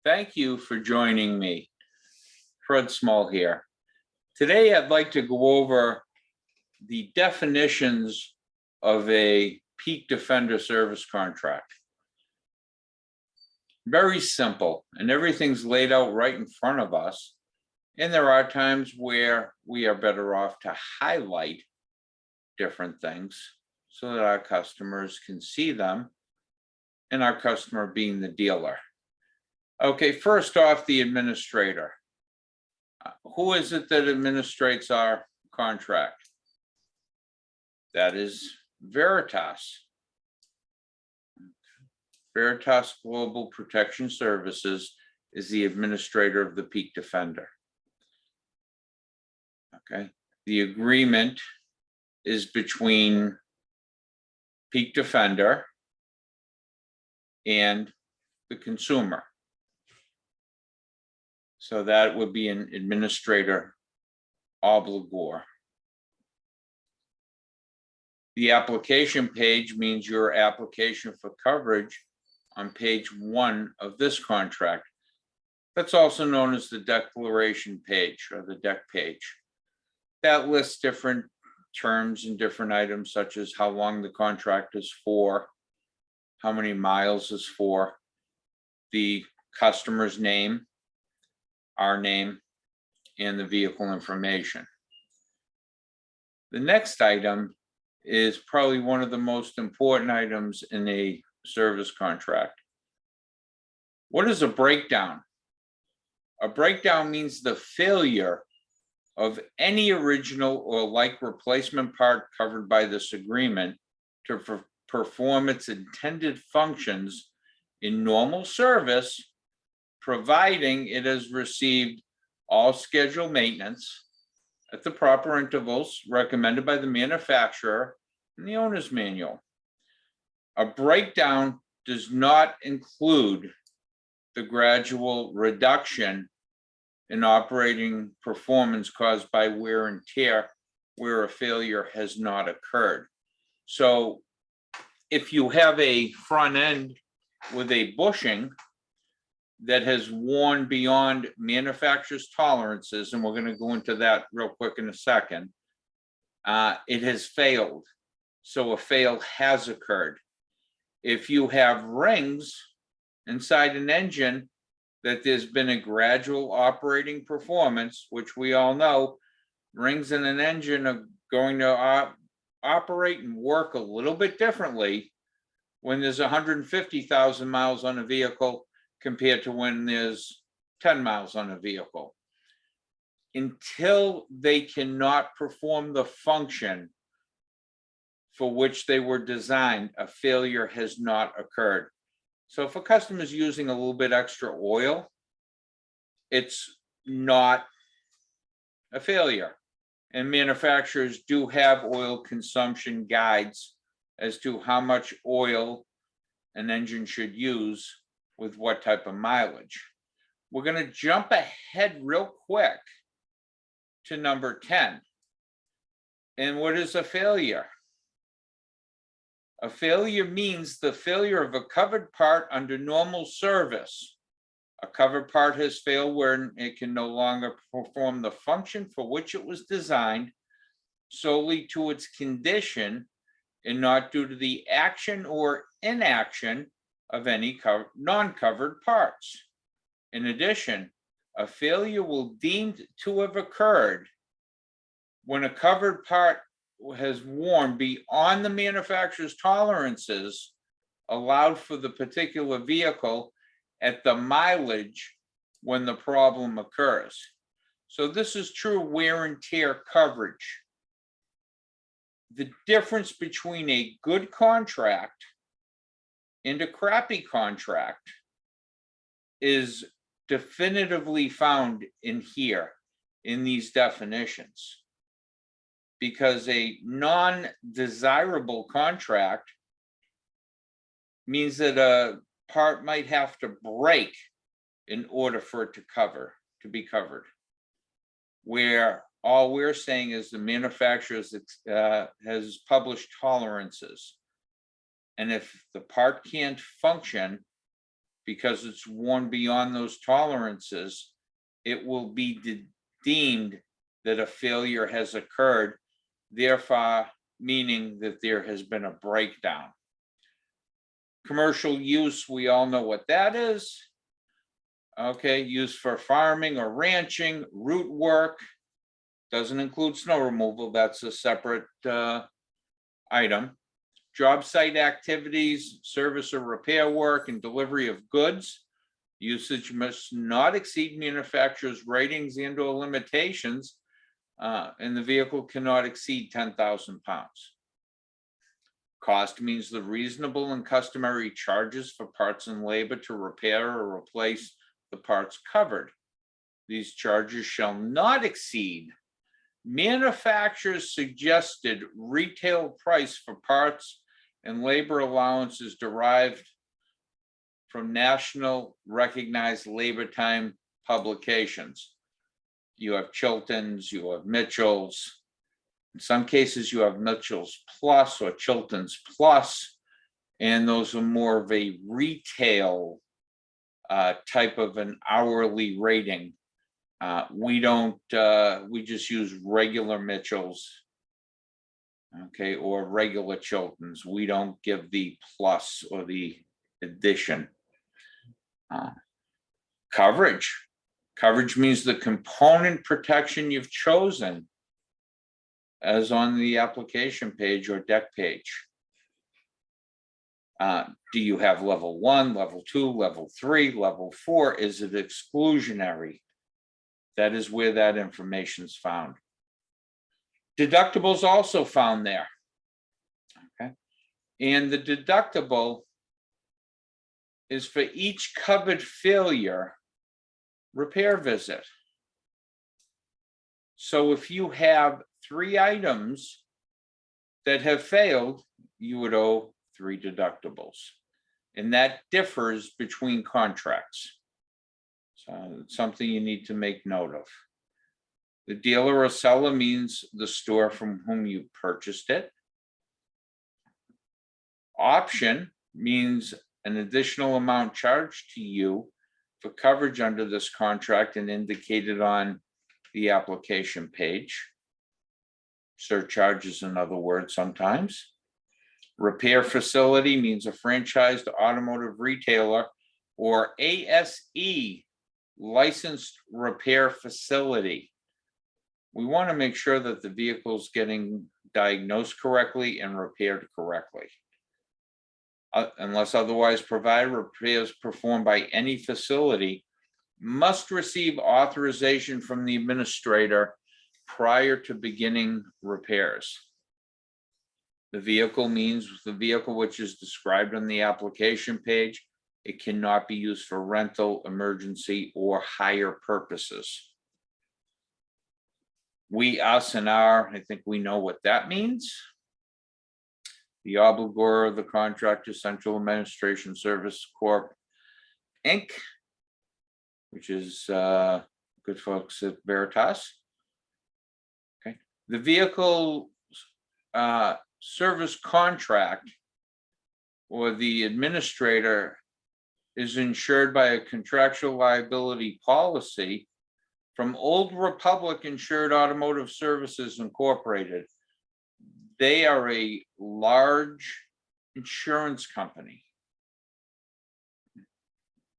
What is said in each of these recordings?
Thank you for joining me. Fred Small here. Today, I'd like to go over the definitions of a Peak Defender service contract. Very simple, and everything's laid out right in front of us. And there are times where we are better off to highlight different things so that our customers can see them, and our customer being the dealer. Okay, first off, the administrator. Who is it that administrates our contract? That is Veritas. Veritas Global Protection Services is the administrator of the Peak Defender. Okay, the agreement is between Peak Defender and the consumer. So that would be an administrator obligor. The application page means your application for coverage on page 1 of this contract. That's also known as the declaration page or the deck page. That lists different terms and different items such as how long the contract is for, how many miles is for, the customer's name, our name, and the vehicle information. The next item is probably one of the most important items in a service contract. What is a breakdown? A breakdown means the failure of any original or like replacement part covered by this agreement to perform its intended functions in normal service, providing it has received all scheduled maintenance at the proper intervals recommended by the manufacturer in the owner's manual. A breakdown does not include the gradual reduction in operating performance caused by wear and tear where a failure has not occurred. So if you have a front end with a bushing that has worn beyond manufacturer's tolerances, and we're going to go into that real quick in a second, it has failed. So a fail has occurred. If you have rings inside an engine that there's been a gradual operating performance, which we all know, rings in an engine are going to operate and work a little bit differently when there's 150,000 miles on a vehicle compared to when there's 10 miles on a vehicle. Until they cannot perform the function for which they were designed, a failure has not occurred. So if a customer is using a little bit extra oil, it's not a failure. And manufacturers do have oil consumption guides as to how much oil an engine should use with what type of mileage. We're going to jump ahead real quick to number 10. And what is a failure? A failure means the failure of a covered part under normal service. A covered part has failed where it can no longer perform the function for which it was designed solely to its condition and not due to the action or inaction of any non-covered parts. In addition, a failure will deemed to have occurred when a covered part has worn beyond the manufacturer's tolerances allowed for the particular vehicle at the mileage when the problem occurs. So this is true wear and tear coverage. The difference between a good contract and a crappy contract is definitively found in here in these definitions. Because a non-desirable contract means that a part might have to break in order for it to be covered. Where all we're saying is the manufacturer has published tolerances. And if the part can't function because it's worn beyond those tolerances, it will be deemed that a failure has occurred, therefore meaning that there has been a breakdown. Commercial use, we all know what that is. Okay, used for farming or ranching, root work, doesn't include snow removal, that's a separate item. Job site activities, service or repair work, and delivery of goods. Usage must not exceed manufacturer's ratings and/or limitations, and the vehicle cannot exceed 10,000 pounds. Cost means the reasonable and customary charges for parts and labor to repair or replace the parts covered. These charges shall not exceed manufacturer's suggested retail price for parts and labor allowances derived from national recognized labor time publications. You have Chilton's, you have Mitchell's. In some cases, you have Mitchell's Plus or Chilton's Plus, and those are more of a retail type of an hourly rating. We don't, we just use regular Mitchell's, okay, or regular Chilton's. We don't give the plus or the addition. Coverage. Coverage means the component protection you've chosen as on the application page or deck page. Do you have level 1, level 2, level 3, level 4? Is it exclusionary? That is where that information is found. Deductibles also found there. Okay. And the deductible is for each covered failure repair visit. So if you have 3 items that have failed, you would owe 3 deductibles. And that differs between contracts. So it's something you need to make note of. The dealer or seller means the store from whom you purchased it. Option means an additional amount charged to you for coverage under this contract and indicated on the application page. Surcharges, in other words, sometimes. Repair facility means a franchised automotive retailer or ASE licensed repair facility. We want to make sure that the vehicle is getting diagnosed correctly and repaired correctly. Unless otherwise provided, repairs performed by any facility must receive authorization from the administrator prior to beginning repairs. The vehicle means the vehicle which is described on the application page. It cannot be used for rental, emergency, or hire purposes. We, us, and our, I think we know what that means. The obligor of the contractor, Central Administration Service Corp. Inc., which is good folks at Veritas. Okay, the vehicle service contract or the administrator is insured by a contractual liability policy from Old Republic Insured Automotive Services Incorporated. They are a large insurance company.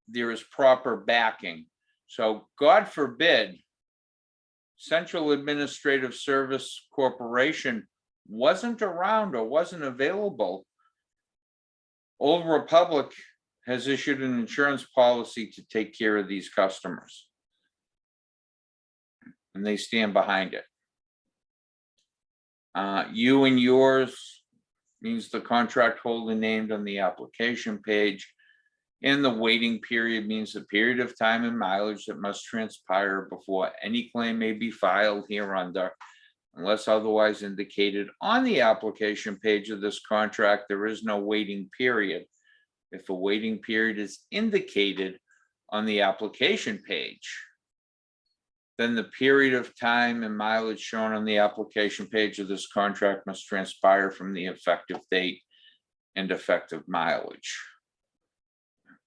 There is proper backing. So God forbid, Central Administrative Service Corporation wasn't around or wasn't available. Old Republic has issued an insurance policy to take care of these customers. And they stand behind it. You and yours means the contract holder named on the application page. And the waiting period means the period of time and mileage that must transpire before any claim may be filed hereunder. Unless otherwise indicated on the application page of this contract, there is no waiting period. If a waiting period is indicated on the application page, then the period of time and mileage shown on the application page of this contract must transpire from the effective date and effective mileage.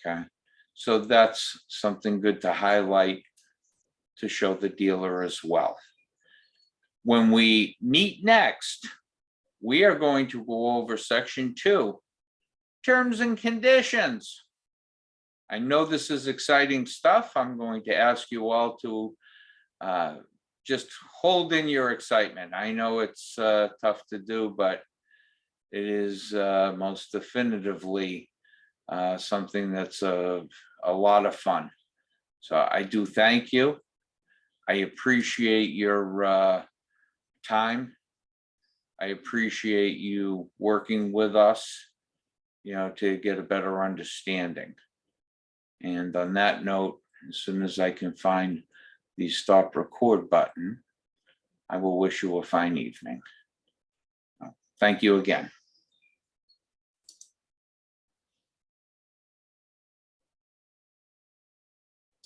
Okay. So that's something good to highlight to show the dealer as well. When we meet next, we are going to go over section 2, terms and conditions. I know this is exciting stuff. I'm going to ask you all to just hold in your excitement. I know it's tough to do, but it is most definitively something that's a lot of fun. So I do thank you. I appreciate your time. I appreciate you working with us, to get a better understanding. And on that note, as soon as I can find the stop record button, I will wish you a fine evening. Thank you again.